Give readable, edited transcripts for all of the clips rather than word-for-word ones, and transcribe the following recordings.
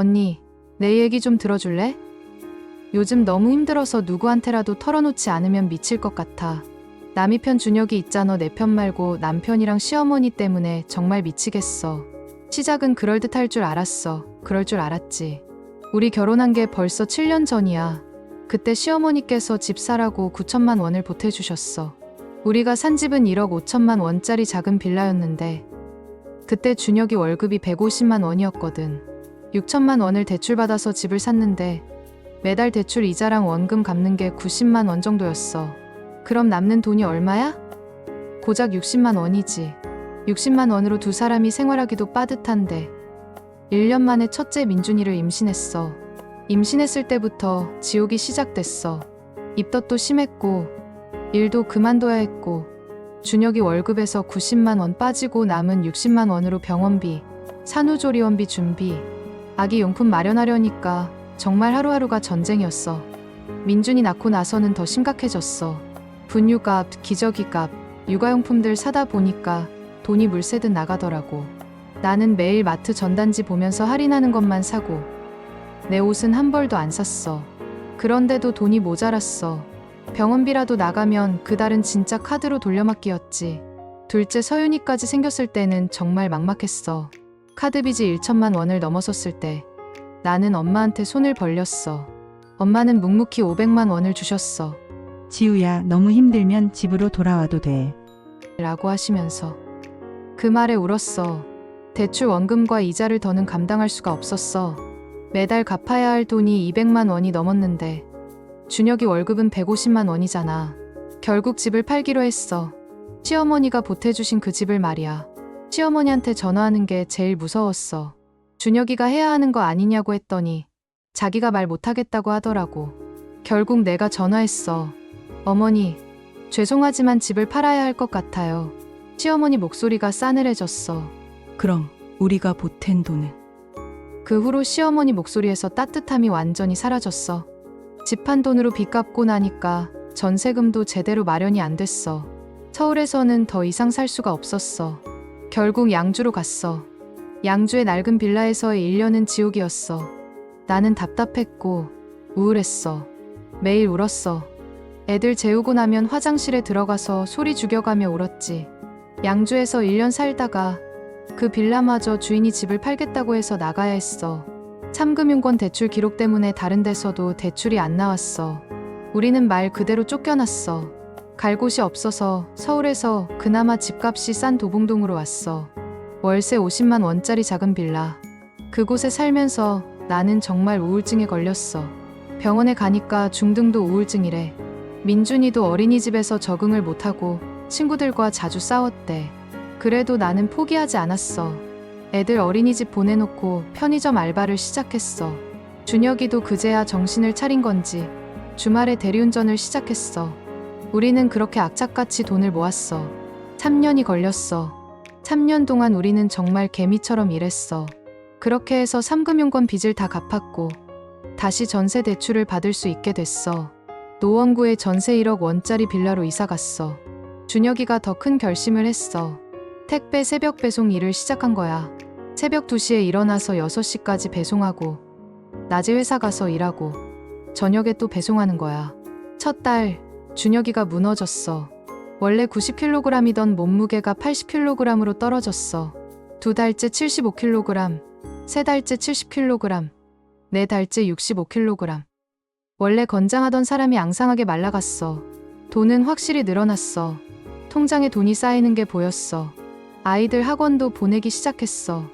언니, 내 얘기 좀 들어줄래? 요즘 너무 힘들어서 누구한테라도 털어놓지 않으면 미칠 것 같아. 남이 편 준혁이 있잖아. 내 편 말고 남편이랑 시어머니 때문에 정말 미치겠어. 시작은 그럴듯할 줄 알았어. 그럴 줄 알았지. 우리 결혼한 게 벌써 7년 전이야. 그때 시어머니께서 집 사라고 9천만 원을 보태주셨어. 우리가 산 집은 1억 5천만 원짜리 작은 빌라였는데 그때 준혁이 월급이 150만 원이었거든. 6천만 원을 대출받아서 집을 샀는데 매달 대출 이자랑 원금 갚는 게 90만 원 정도였어. 그럼 남는 돈이 얼마야? 고작 60만 원이지. 60만 원으로 두 사람이 생활하기도 빠듯한데 1년 만에 첫째 민준이를 임신했어. 임신했을 때부터 지옥이 시작됐어. 입덧도 심했고 일도 그만둬야 했고 준혁이 월급에서 90만 원 빠지고 남은 60만 원으로 병원비, 산후조리원비 준비, 아기 용품 마련하려니까 정말 하루하루가 전쟁이었어. 민준이 낳고 나서는 더 심각해졌어. 분유값, 기저귀값, 육아용품들 사다 보니까 돈이 물새듯 나가더라고. 나는 매일 마트 전단지 보면서 할인하는 것만 사고 내 옷은 한 벌도 안 샀어. 그런데도 돈이 모자랐어. 병원비라도 나가면 그달은 진짜 카드로 돌려막기였지. 둘째 서윤이까지 생겼을 때는 정말 막막했어. 카드빚이 1천만 원을 넘어섰을 때 나는 엄마한테 손을 벌렸어. 엄마는 묵묵히 500만 원을 주셨어. 지우야, 너무 힘들면 집으로 돌아와도 돼. 라고 하시면서 그 말에 울었어. 대출 원금과 이자를 더는 감당할 수가 없었어. 매달 갚아야 할 돈이 200만 원이 넘었는데 준혁이 월급은 150만 원이잖아. 결국 집을 팔기로 했어. 시어머니가 보태주신 그 집을 말이야. 시어머니한테 전화하는 게 제일 무서웠어. 준혁이가 해야 하는 거 아니냐고 했더니 자기가 말 못하겠다고 하더라고. 결국 내가 전화했어. 어머니, 죄송하지만 집을 팔아야 할 것 같아요. 시어머니 목소리가 싸늘해졌어. 그럼 우리가 보탠 돈은? 그 후로 시어머니 목소리에서 따뜻함이 완전히 사라졌어. 집 한 돈으로 빚 갚고 나니까 전세금도 제대로 마련이 안 됐어. 서울에서는 더 이상 살 수가 없었어. 결국 양주로 갔어. 양주의 낡은 빌라에서의 1년은 지옥이었어. 나는 답답했고 우울했어. 매일 울었어. 애들 재우고 나면 화장실에 들어가서 소리 죽여가며 울었지. 양주에서 1년 살다가 그 빌라마저 주인이 집을 팔겠다고 해서 나가야 했어. 참금융권 대출 기록 때문에 다른 데서도 대출이 안 나왔어. 우리는 말 그대로 쫓겨났어. 갈 곳이 없어서 서울에서 그나마 집값이 싼 도봉동으로 왔어. 월세 50만 원짜리 작은 빌라. 그곳에 살면서 나는 정말 우울증에 걸렸어. 병원에 가니까 중등도 우울증이래. 민준이도 어린이집에서 적응을 못하고 친구들과 자주 싸웠대. 그래도 나는 포기하지 않았어. 애들 어린이집 보내놓고 편의점 알바를 시작했어. 준혁이도 그제야 정신을 차린 건지 주말에 대리운전을 시작했어. 우리는 그렇게 악착같이 돈을 모았어. 3년이 걸렸어. 3년 동안 우리는 정말 개미처럼 일했어. 그렇게 해서 삼금융권 빚을 다 갚았고 다시 전세 대출을 받을 수 있게 됐어. 노원구에 전세 1억 원짜리 빌라로 이사갔어. 준혁이가 더 큰 결심을 했어. 택배 새벽 배송 일을 시작한 거야. 새벽 2시에 일어나서 6시까지 배송하고 낮에 회사 가서 일하고 저녁에 또 배송하는 거야. 첫 달 준혁이가 무너졌어. 원래 90kg이던 몸무게가 80kg으로 떨어졌어. 2달째 75kg, 3달째 70kg, 4달째 65kg. 원래 건장하던 사람이 앙상하게 말라갔어. 돈은 확실히 늘어났어. 통장에 돈이 쌓이는 게 보였어. 아이들 학원도 보내기 시작했어.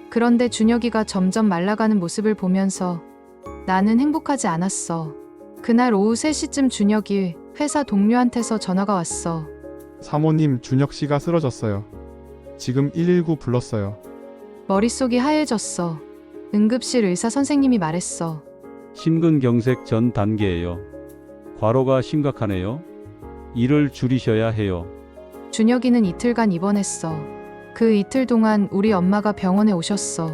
그런데 준혁이가 점점 말라가는 모습을 보면서 나는 행복하지 않았어. 그날 오후 3시쯤 준혁이 회사 동료한테서 전화가 왔어. 사모님, 준혁 씨가 쓰러졌어요. 지금 119 불렀어요. 머릿속이 하얘졌어. 응급실 의사 선생님이 말했어. 심근경색 전 단계예요. 과로가 심각하네요. 일을 줄이셔야 해요. 준혁이는 이틀간 입원했어. 그 이틀 동안 우리 엄마가 병원에 오셨어.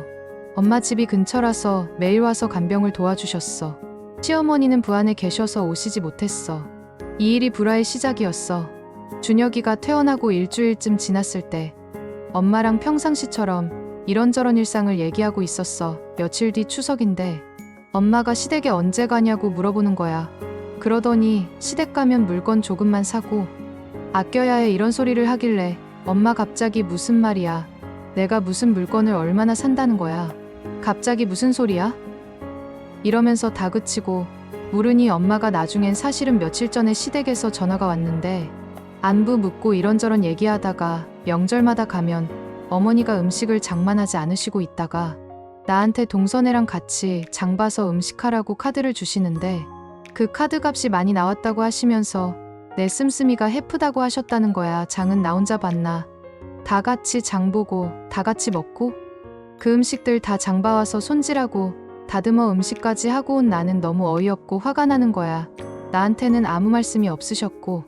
엄마 집이 근처라서 매일 와서 간병을 도와주셨어. 시어머니는 부안에 계셔서 오시지 못했어. 이 일이 불화의 시작이었어. 준혁이가 퇴원하고 일주일쯤 지났을 때 엄마랑 평상시처럼 이런저런 일상을 얘기하고 있었어. 며칠 뒤 추석인데 엄마가 시댁에 언제 가냐고 물어보는 거야. 그러더니 시댁 가면 물건 조금만 사고 아껴야 해 이런 소리를 하길래 엄마 갑자기 무슨 말이야. 내가 무슨 물건을 얼마나 산다는 거야. 갑자기 무슨 소리야? 이러면서 다그치고 물으니 엄마가 나중엔 사실은 며칠 전에 시댁에서 전화가 왔는데 안부 묻고 이런저런 얘기하다가 명절마다 가면 어머니가 음식을 장만하지 않으시고 있다가 나한테 동서네랑 같이 장 봐서 음식하라고 카드를 주시는데 그 카드 값이 많이 나왔다고 하시면서 내 씀씀이가 해프다고 하셨다는 거야. 장은 나 혼자 봤나. 다 같이 장 보고 다 같이 먹고 그 음식들 다 장 봐와서 손질하고 다듬어 음식까지 하고 온 나는 너무 어이없고 화가 나는 거야. 나한테는 아무 말씀이 없으셨고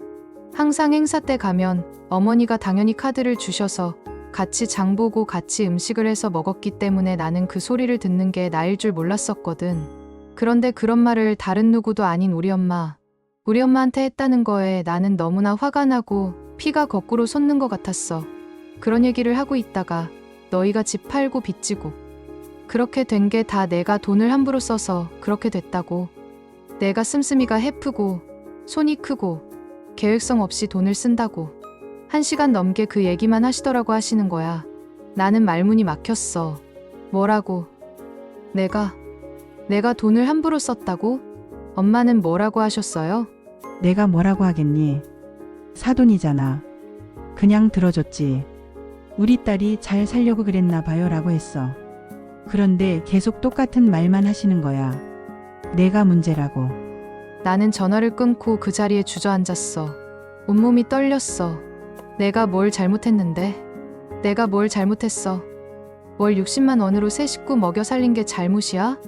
항상 행사 때 가면 어머니가 당연히 카드를 주셔서 같이 장 보고 같이 음식을 해서 먹었기 때문에 나는 그 소리를 듣는 게 나일 줄 몰랐었거든. 그런데 그런 말을 다른 누구도 아닌 우리 엄마한테 했다는 거에 나는 너무나 화가 나고 피가 거꾸로 솟는 것 같았어. 그런 얘기를 하고 있다가 너희가 집 팔고 빚지고 그렇게 된 게 다 내가 돈을 함부로 써서 그렇게 됐다고. 내가 씀씀이가 해프고 손이 크고 계획성 없이 돈을 쓴다고. 1시간 넘게 그 얘기만 하시더라고 하시는 거야. 나는 말문이 막혔어. 뭐라고? 내가 돈을 함부로 썼다고? 엄마는 뭐라고 하셨어요? 내가 뭐라고 하겠니? 사돈이잖아. 그냥 들어줬지. 우리 딸이 잘 살려고 그랬나 봐요 라고 했어. 그런데 계속 똑같은 말만 하시는 거야. 내가 문제라고. 나는 전화를 끊고 그 자리에 주저앉았어. 온몸이 떨렸어. 내가 뭘 잘못했는데? 내가 뭘 잘못했어? 월 60만 원으로 세 식구 먹여 살린 게 잘못이야?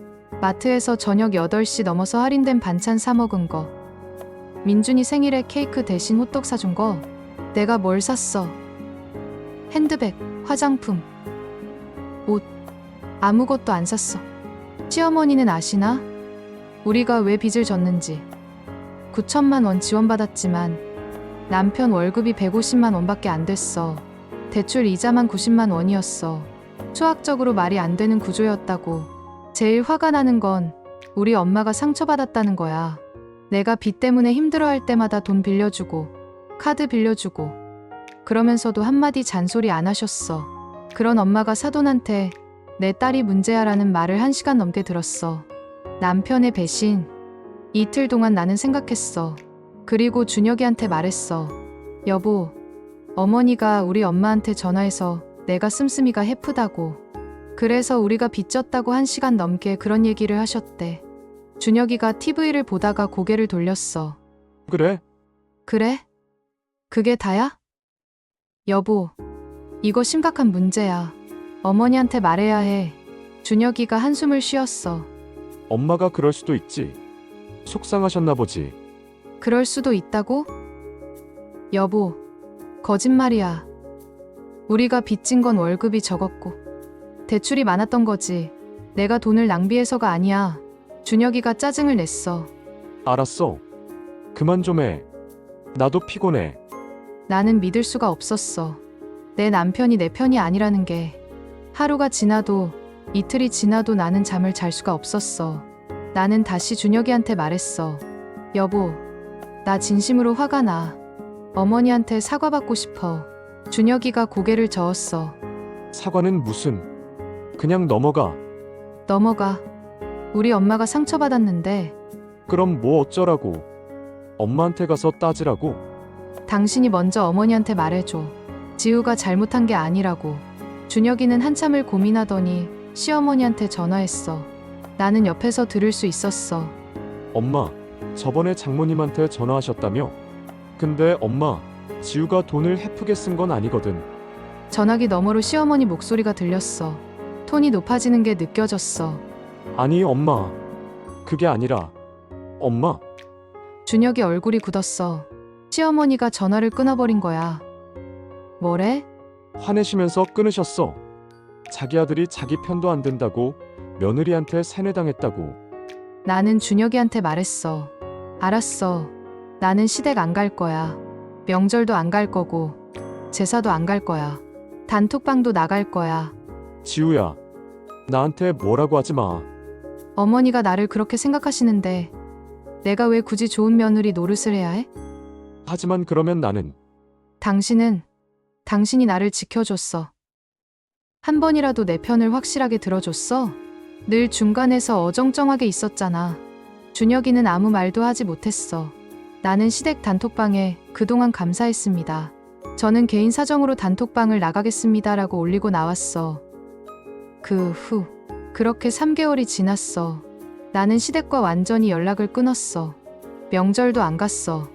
마트에서 저녁 8시 넘어서 할인된 반찬 사 먹은 거. 민준이 생일에 케이크 대신 호떡 사준 거. 내가 뭘 샀어? 핸드백, 화장품, 옷. 아무것도 안 샀어. 시어머니는 아시나? 우리가 왜 빚을 졌는지. 9천만 원 지원받았지만 남편 월급이 150만 원밖에 안 됐어. 대출 이자만 90만 원이었어. 수학적으로 말이 안 되는 구조였다고. 제일 화가 나는 건 우리 엄마가 상처받았다는 거야. 내가 빚 때문에 힘들어할 때마다 돈 빌려주고 카드 빌려주고 그러면서도 한마디 잔소리 안 하셨어. 그런 엄마가 사돈한테 내 딸이 문제야라는 말을 1시간 넘게 들었어. 남편의 배신. 이틀 동안 나는 생각했어. 그리고 준혁이한테 말했어. 여보, 어머니가 우리 엄마한테 전화해서 내가 씀씀이가 해프다고. 그래서 우리가 빚졌다고 1시간 넘게 그런 얘기를 하셨대. 준혁이가 TV를 보다가 고개를 돌렸어. 그래? 그래? 그게 다야? 여보, 이거 심각한 문제야. 어머니한테 말해야 해. 준혁이가 한숨을 쉬었어. 엄마가 그럴 수도 있지. 속상하셨나 보지. 그럴 수도 있다고? 여보, 거짓말이야. 우리가 빚진 건 월급이 적었고 대출이 많았던 거지. 내가 돈을 낭비해서가 아니야. 준혁이가 짜증을 냈어. 알았어. 그만 좀 해. 나도 피곤해. 나는 믿을 수가 없었어. 내 남편이 내 편이 아니라는 게. 하루가 지나도 이틀이 지나도 나는 잠을 잘 수가 없었어. 나는 다시 준혁이한테 말했어. 여보, 나 진심으로 화가 나. 어머니한테 사과받고 싶어. 준혁이가 고개를 저었어. 사과는 무슨. 그냥 넘어가. 넘어가. 우리 엄마가 상처받았는데 그럼 뭐 어쩌라고. 엄마한테 가서 따지라고. 당신이 먼저 어머니한테 말해줘. 지우가 잘못한 게 아니라고. 준혁이는 한참을 고민하더니 시어머니한테 전화했어. 나는 옆에서 들을 수 있었어. 엄마, 저번에 장모님한테 전화하셨다며? 근데 엄마, 지우가 돈을 헤프게 쓴 건 아니거든. 전화기 너머로 시어머니 목소리가 들렸어. 톤이 높아지는 게 느껴졌어. 아니 엄마, 그게 아니라. 엄마, 준혁이 얼굴이 굳었어. 시어머니가 전화를 끊어버린 거야. 뭐래? 화내시면서 끊으셨어. 자기 아들이 자기 편도 안 든다고 며느리한테 세뇌당했다고. 나는 준혁이한테 말했어. 알았어. 나는 시댁 안 갈 거야. 명절도 안 갈 거고 제사도 안 갈 거야. 단톡방도 나갈 거야. 지우야, 나한테 뭐라고 하지 마. 어머니가 나를 그렇게 생각하시는데 내가 왜 굳이 좋은 며느리 노릇을 해야 해? 하지만 그러면 나는 당신이 나를 지켜줬어. 한 번이라도 내 편을 확실하게 들어줬어? 늘 중간에서 어정쩡하게 있었잖아. 준혁이는 아무 말도 하지 못했어. 나는 시댁 단톡방에 그동안 감사했습니다. 저는 개인 사정으로 단톡방을 나가겠습니다라고 올리고 나왔어. 그 후 그렇게 3개월이 지났어. 나는 시댁과 완전히 연락을 끊었어. 명절도 안 갔어.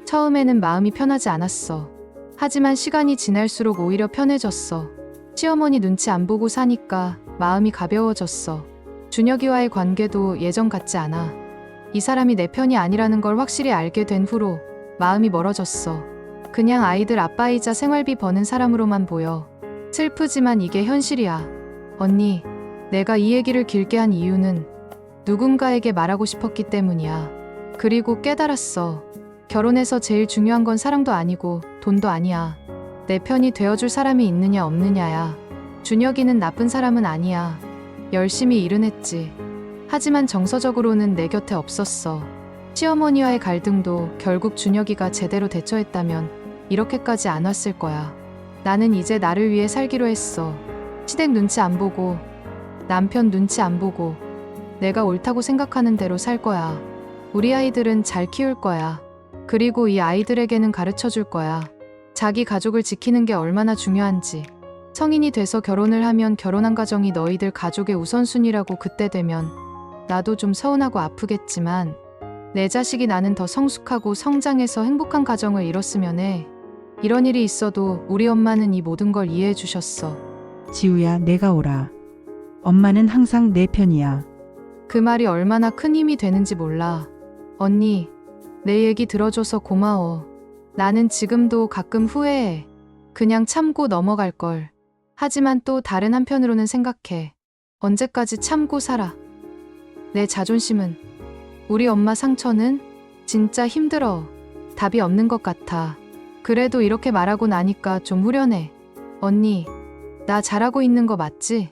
처음에는 마음이 편하지 않았어. 하지만 시간이 지날수록 오히려 편해졌어. 시어머니 눈치 안 보고 사니까 마음이 가벼워졌어. 준혁이와의 관계도 예전 같지 않아. 이 사람이 내 편이 아니라는 걸 확실히 알게 된 후로 마음이 멀어졌어. 그냥 아이들 아빠이자 생활비 버는 사람으로만 보여. 슬프지만 이게 현실이야. 언니, 내가 이 얘기를 길게 한 이유는 누군가에게 말하고 싶었기 때문이야. 그리고 깨달았어. 결혼해서 제일 중요한 건 사랑도 아니고 돈도 아니야. 내 편이 되어줄 사람이 있느냐 없느냐야. 준혁이는 나쁜 사람은 아니야. 열심히 일은 했지. 하지만 정서적으로는 내 곁에 없었어. 시어머니와의 갈등도 결국 준혁이가 제대로 대처했다면 이렇게까지 안 왔을 거야. 나는 이제 나를 위해 살기로 했어. 시댁 눈치 안 보고, 남편 눈치 안 보고, 내가 옳다고 생각하는 대로 살 거야. 우리 아이들은 잘 키울 거야. 그리고 이 아이들에게는 가르쳐 줄 거야. 자기 가족을 지키는 게 얼마나 중요한지. 성인이 돼서 결혼을 하면 결혼한 가정이 너희들 가족의 우선순위라고 그때 되면 나도 좀 서운하고 아프겠지만 내 자식이 나는 더 성숙하고 성장해서 행복한 가정을 이뤘으면 해. 이런 일이 있어도 우리 엄마는 이 모든 걸 이해해 주셨어. 지우야, 내가 오라. 엄마는 항상 내 편이야. 그 말이 얼마나 큰 힘이 되는지 몰라. 언니, 내 얘기 들어줘서 고마워. 나는 지금도 가끔 후회해. 그냥 참고 넘어갈 걸. 하지만 또 다른 한편으로는 생각해. 언제까지 참고 살아. 내 자존심은, 우리 엄마 상처는 진짜 힘들어. 답이 없는 것 같아. 그래도 이렇게 말하고 나니까 좀 후련해. 언니, 나 잘하고 있는 거 맞지?